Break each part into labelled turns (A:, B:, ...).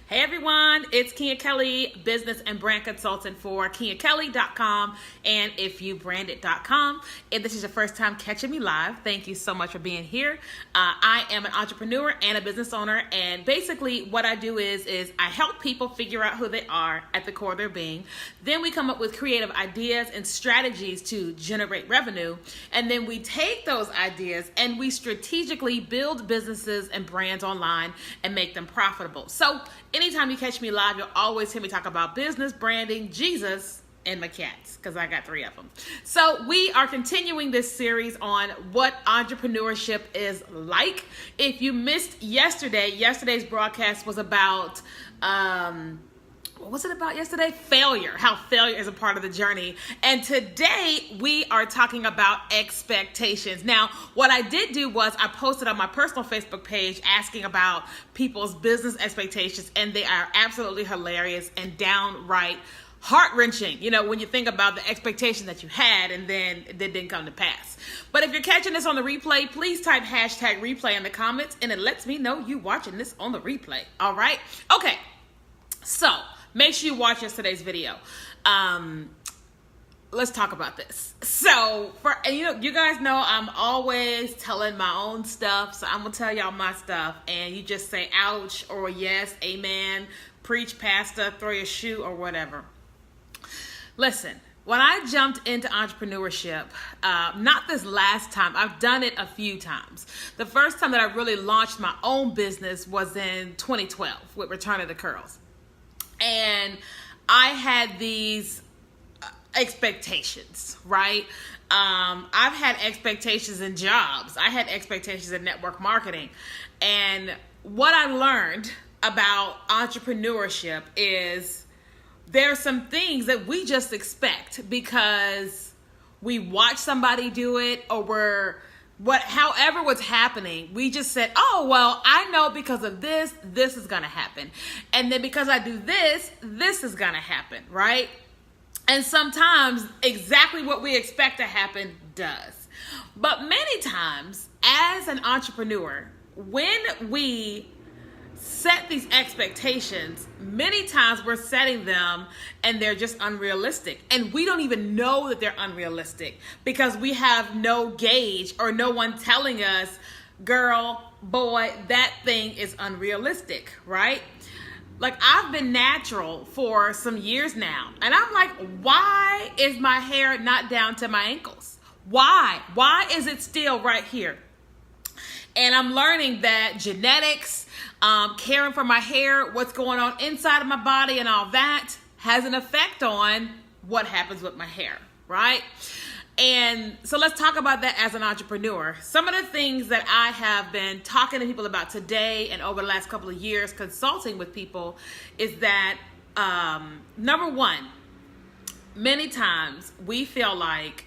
A: Hey everyone, it's Kenya Kelly, business and brand consultant for KenyaKelly.com and ifyoubrandit.com. If this is your first time catching me live, thank you so much for being here. I am an entrepreneur and a business owner, and basically what I do is I help people figure out who they are at the core of their being. Then we come up with creative ideas and strategies to generate revenue, and then we take those ideas and we strategically build businesses and brands online and make them profitable. So anytime you catch me live, you'll always hear me talk about business, branding, Jesus, and my cats, because I got 3 of them. So we are continuing this series on what entrepreneurship is like. If you missed yesterday's broadcast was about, what was it about yesterday? Failure, how failure is a part of the journey. And today we are talking about expectations. Now, what I did do was I posted on my personal Facebook page asking about people's business expectations, and they are absolutely hilarious and downright heart-wrenching, when you think about the expectation that you had and then it didn't come to pass. But if you're catching this on the replay, please type #replay in the comments, and it lets me know you watching this on the replay. All right? Okay. So make sure you watch yesterday's video. Let's talk about this. So, you guys know I'm always telling my own stuff, so I'm gonna tell y'all my stuff, and you just say ouch or yes, amen, preach, pastor, throw your shoe or whatever. Listen, when I jumped into entrepreneurship, not this last time, I've done it a few times. The first time that I really launched my own business was in 2012 with Return of the Curls. And I had these expectations, right? I've had expectations in jobs. I had expectations in network marketing. And what I learned about entrepreneurship is there are some things that we just expect because we watch somebody do it, or however what's happening, we just said, oh, well, I know because of this is going to happen. And then because I do this is going to happen, right? And sometimes exactly what we expect to happen does. But many times as an entrepreneur, when we set these expectations, many times we're setting them and they're just unrealistic, and we don't even know that they're unrealistic because we have no gauge or no one telling us, girl, boy, that thing is unrealistic, right? Like, I've been natural for some years now, and I'm like, why is my hair not down to my ankles? Why is it still right here? And I'm learning that genetics, caring for my hair, what's going on inside of my body and all that has an effect on what happens with my hair, right? And so let's talk about that as an entrepreneur. Some of the things that I have been talking to people about today and over the last couple of years consulting with people is that, number one, many times we feel like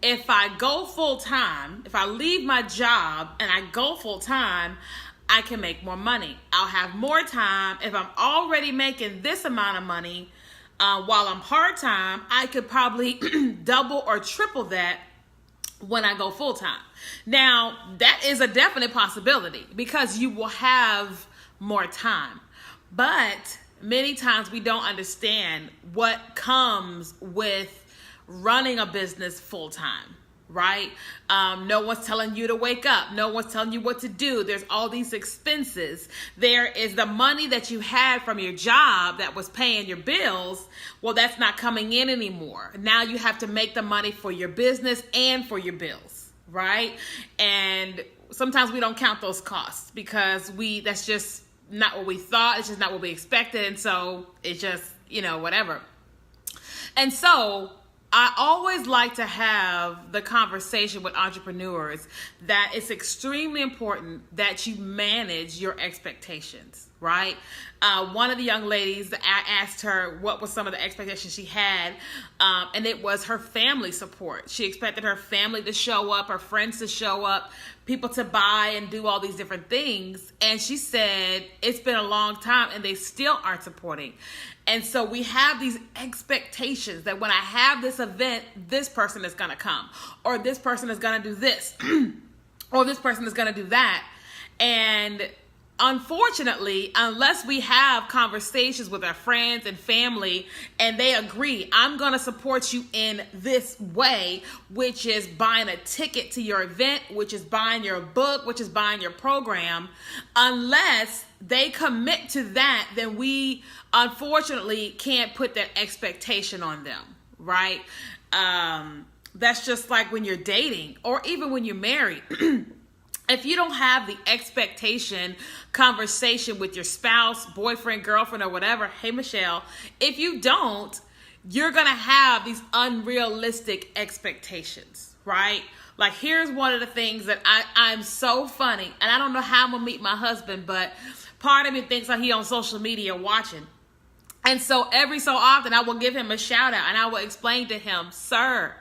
A: if I go full-time, if I leave my job and I go full-time, I can make more money. I'll have more time. If I'm already making this amount of money while I'm part-time, I could probably double or triple that when I go full-time. Now, that is a definite possibility because you will have more time. But many times we don't understand what comes with running a business full-time, right? No one's telling you to wake up. No one's telling you what to do. There's all these expenses. There is the money that you had from your job that was paying your bills. Well, that's not coming in anymore. Now you have to make the money for your business and for your bills, right? And sometimes we don't count those costs because that's just not what we thought. It's just not what we expected. And so it's just, whatever. And so I always like to have the conversation with entrepreneurs that it's extremely important that you manage your expectations, right? One of the young ladies, I asked her what was some of the expectations she had, and it was her family support. She expected her family to show up, her friends to show up, people to buy and do all these different things. And she said, it's been a long time and they still aren't supporting. And so we have these expectations that when I have this event, this person is going to come, or this person is going to do this, or this person is going to do that. And unfortunately, unless we have conversations with our friends and family and they agree, I'm going to support you in this way, which is buying a ticket to your event, which is buying your book, which is buying your program, unless they commit to that, then we unfortunately can't put that expectation on them, right? That's just like when you're dating or even when you're married. If you don't have the expectation conversation with your spouse, boyfriend, girlfriend, or whatever, hey, Michelle, if you don't, you're going to have these unrealistic expectations, right? Like, here's one of the things that I'm so funny, and I don't know how I'm going to meet my husband, but part of me thinks like he on social media watching. And so every so often I will give him a shout out and I will explain to him, sir,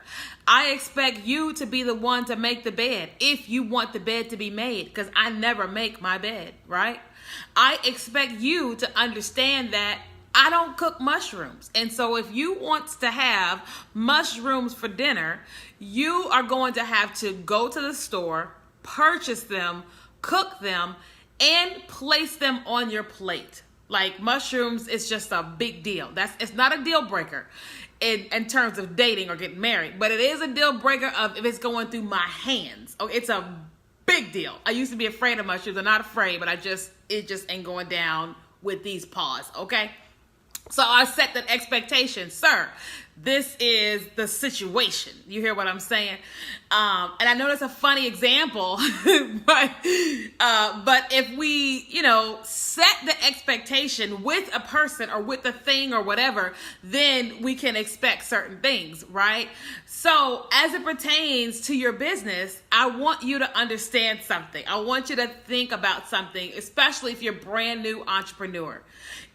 A: I expect you to be the one to make the bed if you want the bed to be made, because I never make my bed, right? I expect you to understand that I don't cook mushrooms. And so if you want to have mushrooms for dinner, you are going to have to go to the store, purchase them, cook them, and place them on your plate. Like, mushrooms is just a big deal. It's not a deal breaker in terms of dating or getting married, but it is a deal breaker of if it's going through my hands. Okay, it's a big deal. I used to be afraid of mushrooms. I'm not afraid, but it just ain't going down with these paws. Okay, so I set that expectation, sir. This is the situation. You hear what I'm saying? And I know that's a funny example, but if we, set the expectation with a person or with a thing or whatever, then we can expect certain things, right? So as it pertains to your business, I want you to understand something. I want you to think about something, especially if you're a brand new entrepreneur.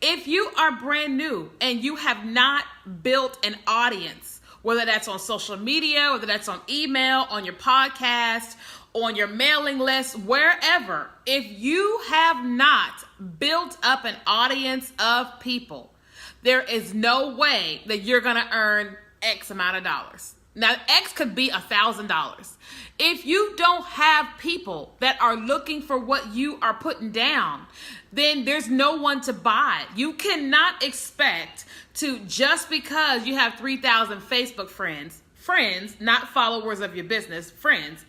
A: If you are brand new and you have not built an audience, whether that's on social media, whether that's on email, on your podcast, on your mailing list, wherever, if you have not built up an audience of people, there is no way that you're going to earn X amount of dollars. Now, X could be $1,000. If you don't have people that are looking for what you are putting down, then there's no one to buy. You cannot expect to, just because you have 3,000 Facebook friends, not followers of your business, friends,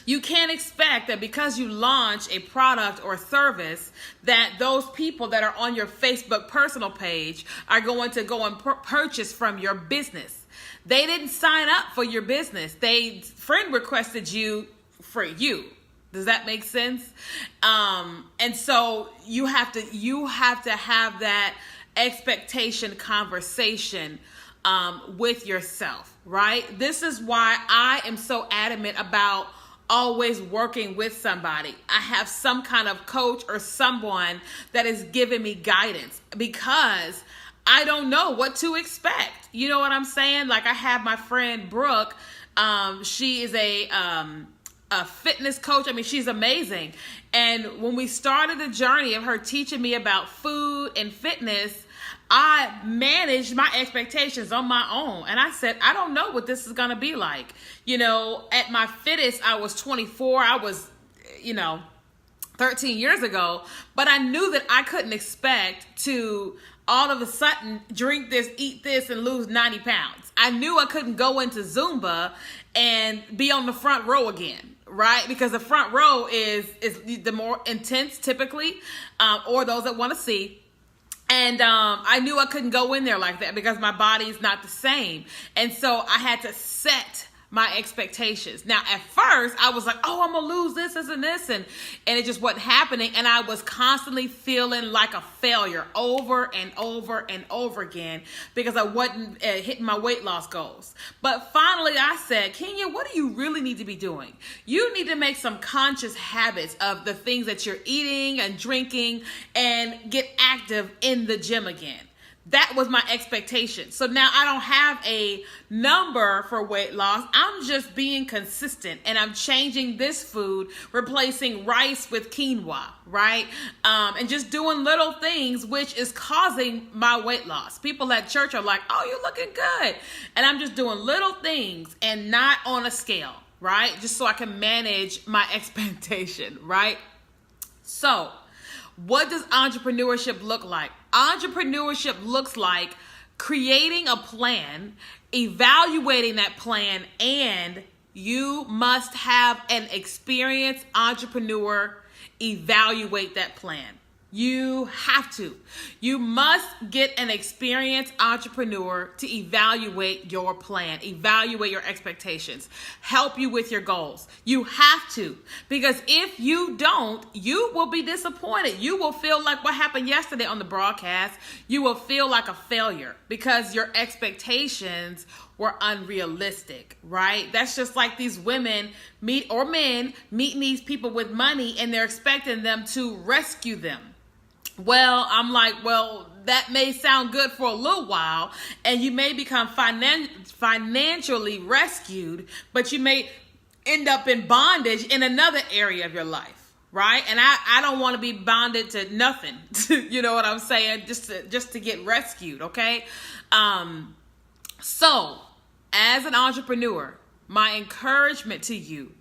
A: you can't expect that because you launch a product or service that those people that are on your Facebook personal page are going to go and purchase from your business. They didn't sign up for your business. Friend requested you for you. Does that make sense? And so you have to have that expectation conversation with yourself, right? This is why I am so adamant about always working with somebody. I have some kind of coach or someone that is giving me guidance because I don't know what to expect. You know what I'm saying? Like, I have my friend Brooke. She is a fitness coach. I mean, she's amazing. And when we started the journey of her teaching me about food and fitness, I managed my expectations on my own. And I said, I don't know what this is going to be like. At my fittest, I was 24. I was, 13 years ago. But I knew that I couldn't expect to all of a sudden drink this, eat this, and lose 90 pounds. I knew I couldn't go into Zumba and be on the front row again, right? Because the front row is the more intense typically, or those that want to see. And I knew I couldn't go in there like that because my body is not the same. And so I had to set my expectations. Now, at first, I was like, oh, I'm going to lose this, and it just wasn't happening. And I was constantly feeling like a failure over and over and over again because I wasn't hitting my weight loss goals. But finally, I said, Kenya, what do you really need to be doing? You need to make some conscious habits of the things that you're eating and drinking and get active in the gym again. That was my expectation. So now I don't have a number for weight loss. I'm just being consistent, and I'm changing this food, replacing rice with quinoa, right? And just doing little things, which is causing my weight loss. People at church are like, oh, you're looking good. And I'm just doing little things and not on a scale, right? Just so I can manage my expectation, right? So What does entrepreneurship look like? Entrepreneurship looks like creating a plan, evaluating that plan, and you must have an experienced entrepreneur evaluate that plan. You have to. You must get an experienced entrepreneur to evaluate your plan, evaluate your expectations, help you with your goals. You have to, because if you don't, you will be disappointed. You will feel like what happened yesterday on the broadcast. You will feel like a failure because your expectations were unrealistic, right? That's just like these women men meeting these people with money and they're expecting them to rescue them. Well, I'm like, well, that may sound good for a little while, and you may become financially rescued, but you may end up in bondage in another area of your life, right? And I don't want to be bonded to nothing. You know what I'm saying? Just to get rescued, okay? So, as an entrepreneur, my encouragement to you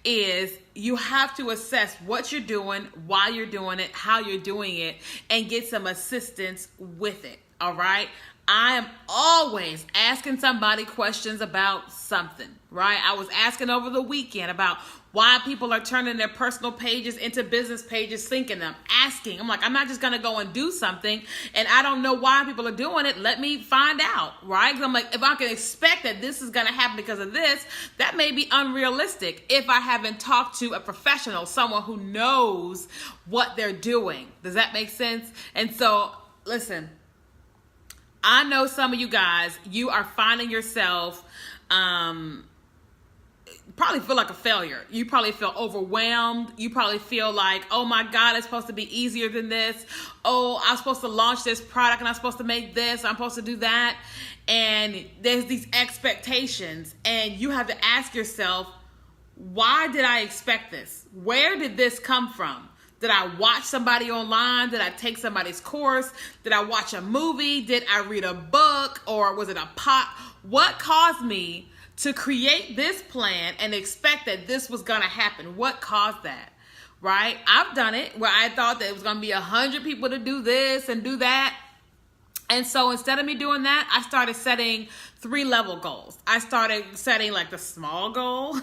A: is you have to assess what you're doing, why you're doing it, how you're doing it, and get some assistance with it, all right? I am always asking somebody questions about something, right? I was asking over the weekend about why people are turning their personal pages into business pages, syncing them, asking. I'm like, I'm not just going to go and do something, and I don't know why people are doing it. Let me find out, right? Because I'm like, if I can expect that this is going to happen because of this, that may be unrealistic if I haven't talked to a professional, someone who knows what they're doing. Does that make sense? And so, listen, I know some of you guys, you are finding yourself probably feel like a failure. You probably feel overwhelmed. You probably feel like, oh my God, it's supposed to be easier than this. Oh, I'm supposed to launch this product and I'm supposed to make this. I'm supposed to do that. And there's these expectations and you have to ask yourself, why did I expect this? Where did this come from? Did I watch somebody online? Did I take somebody's course? Did I watch a movie? Did I read a book? Or was it a pop? What caused me to create this plan and expect that this was going to happen? What caused that, right? I've done it where I thought that it was going to be 100 people to do this and do that. And so instead of me doing that, I started setting 3-level goals. I started setting like the small goal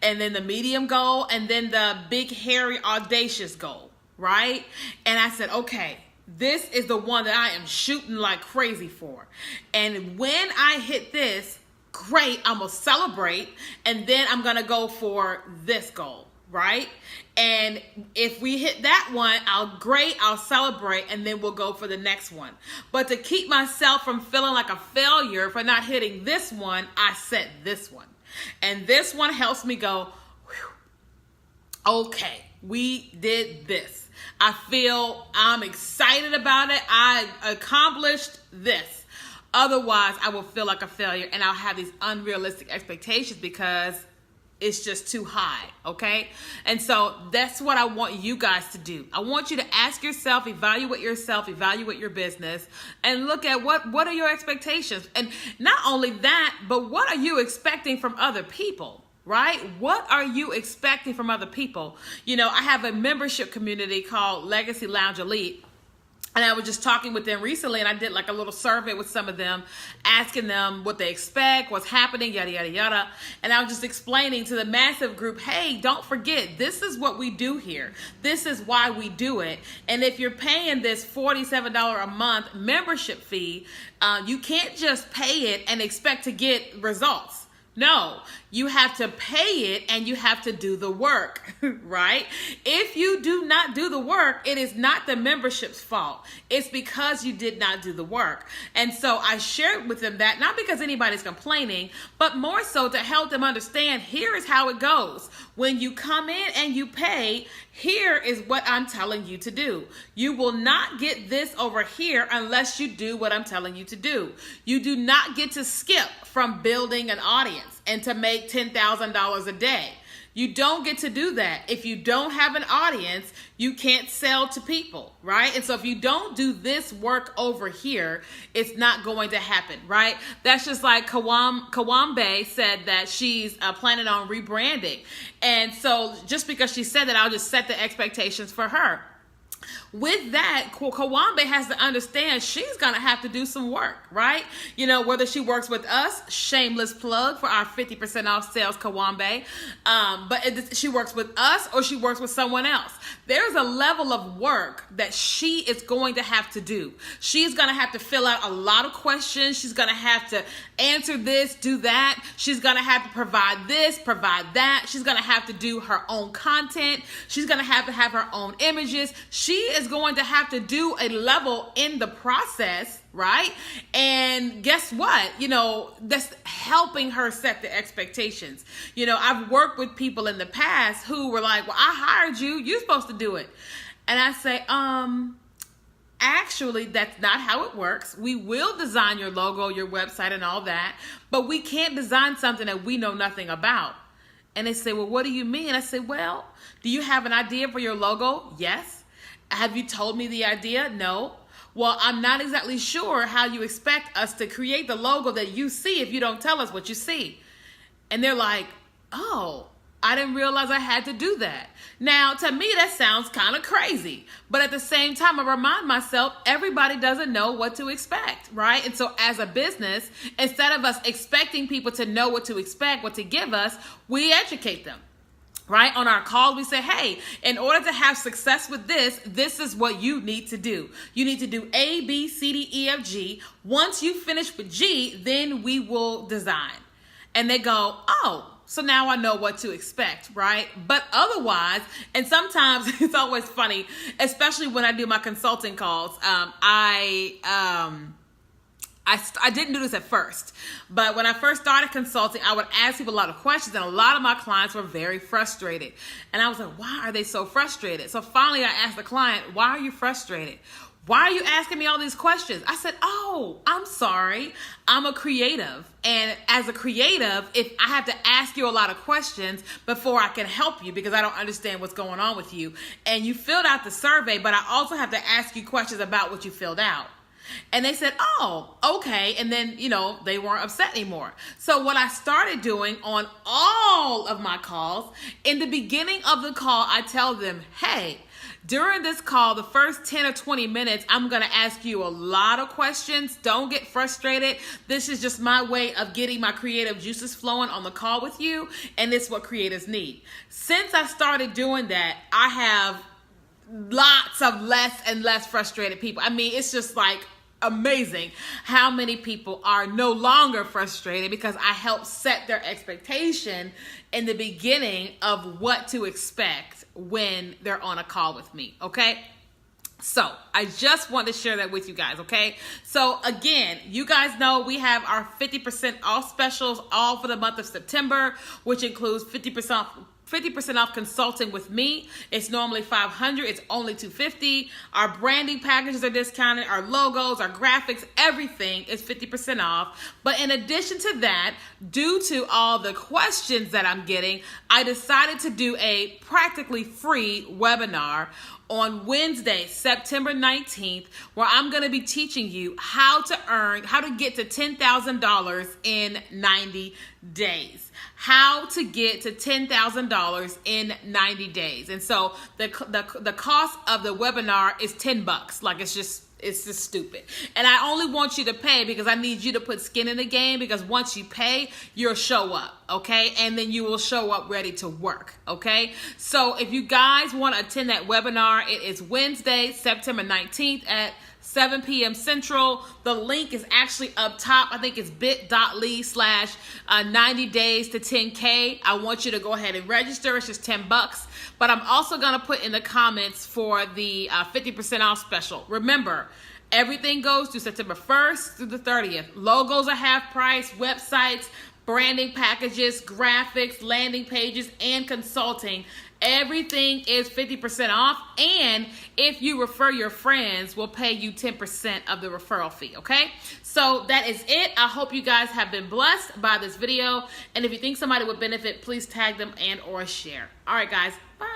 A: and then the medium goal and then the big, hairy, audacious goal, right? And I said, okay, this is the one that I am shooting like crazy for. And when I hit this, great, I'm going to celebrate, and then I'm going to go for this goal, right? And if we hit that one, I'll celebrate, and then we'll go for the next one. But to keep myself from feeling like a failure for not hitting this one, I set this one. And this one helps me go, whew, okay, we did this. I'm excited about it. I accomplished this. Otherwise, I will feel like a failure and I'll have these unrealistic expectations because it's just too high, okay? And so that's what I want you guys to do. I want you to ask yourself, evaluate your business, and look at what are your expectations? And not only that, but what are you expecting from other people? Right? What are you expecting from other people? You know, I have a membership community called Legacy Lounge Elite. And I was just talking with them recently, and I did like a little survey with some of them, asking them what they expect, what's happening, yada, yada, yada. And I was just explaining to the massive group, hey, don't forget, this is what we do here. This is why we do it. And if you're paying this $47 a month membership fee, you can't just pay it and expect to get results. No, you have to pay it and you have to do the work, right? If you do not do the work, it is not the membership's fault. It's because you did not do the work. And so I shared with them that, not because anybody's complaining, but more so to help them understand, here is how it goes. When you come in and you pay, here is what I'm telling you to do. You will not get this over here unless you do what I'm telling you to do. You do not get to skip from building an audience and to make $10,000 a day. You don't get to do that. If you don't have an audience, you can't sell to people, right? And so if you don't do this work over here, it's not going to happen, right? That's just like Kawambe said that she's planning on rebranding. And so just because she said that, I'll just set the expectations for her. With that, Kawambe has to understand she's going to have to do some work, right? You know, whether she works with us, shameless plug for our 50% off sales, Kawambe, but she works with us or she works with someone else. There's a level of work that she is going to have to do. She's going to have to fill out a lot of questions. She's going to have to answer this, do that. She's going to have to provide this, provide that. She's going to have to do her own content. She's going to have her own images. She is going to have to do a level in the process, right? And guess what? You know, that's helping her set the expectations. You know, I've worked with people in the past who were like, well, I hired you. You're supposed to do it. And I say, actually, that's not how it works. We will design your logo, your website, and all that, but we can't design something that we know nothing about. And they say, well, what do you mean? I say, well, do you have an idea for your logo? Yes. Have you told me the idea? No. Well, I'm not exactly sure how you expect us to create the logo that you see if you don't tell us what you see. And they're like, oh, I didn't realize I had to do that. Now, to me, that sounds kind of crazy. But at the same time, I remind myself, everybody doesn't know what to expect, right? And so as a business, instead of us expecting people to know what to expect, what to give us, we educate them. Right? On our call, we say, hey, in order to have success with this is what you need to do. You need to do A, B, C, D, E, F, G. Once you finish with G, then we will design. And they go, oh, so now I know what to expect, right? But otherwise, and sometimes it's always funny, especially when I do my consulting calls, I didn't do this at first, but when I first started consulting, I would ask people a lot of questions, and a lot of my clients were very frustrated. And I was like, why are they so frustrated? So finally I asked the client, why are you frustrated? Why are you asking me all these questions? I said, oh, I'm sorry. I'm a creative. And as a creative, if I have to ask you a lot of questions before I can help you because I don't understand what's going on with you. And you filled out the survey, but I also have to ask you questions about what you filled out. And they said, oh, okay. And then, you know, they weren't upset anymore. So what I started doing on all of my calls, in the beginning of the call, I tell them, hey, during this call, the first 10 or 20 minutes, I'm going to ask you a lot of questions. Don't get frustrated. This is just my way of getting my creative juices flowing on the call with you. And it's what creators need. Since I started doing that, I have lots of less and less frustrated people. I mean, it's just like amazing how many people are no longer frustrated because I help set their expectation in the beginning of what to expect when they're on a call with me, okay? So I just want to share that with you guys, okay? So again, you guys know we have our 50% off specials all for the month of September, which includes 50% off consulting with me. It's normally $500. It's only $250. Our branding packages are discounted. Our logos, our graphics, everything is 50% off. But in addition to that, due to all the questions that I'm getting, I decided to do a practically free webinar on Wednesday, September 19th, where I'm going to be teaching you how to get to $10,000 in 90 days. How to get to $10,000 in 90 days. And so the cost of the webinar is $10. Like it's just stupid. And I only want you to pay because I need you to put skin in the game, because once you pay, you'll show up, okay? And then you will show up ready to work, okay? So if you guys want to attend that webinar, it is Wednesday, September 19th at 7 p.m. Central. The link is actually up top. I think it's bit.ly/90 days to 10K. I want you to go ahead and register. It's just $10. But I'm also going to put in the comments for the 50% off special. Remember, everything goes through September 1st through the 30th. Logos are half price, websites, branding packages, graphics, landing pages, and consulting. Everything is 50% off, and if you refer your friends, we'll pay you 10% of the referral fee, okay? So that is it. I hope you guys have been blessed by this video, and if you think somebody would benefit, please tag them and or share. All right, guys, bye.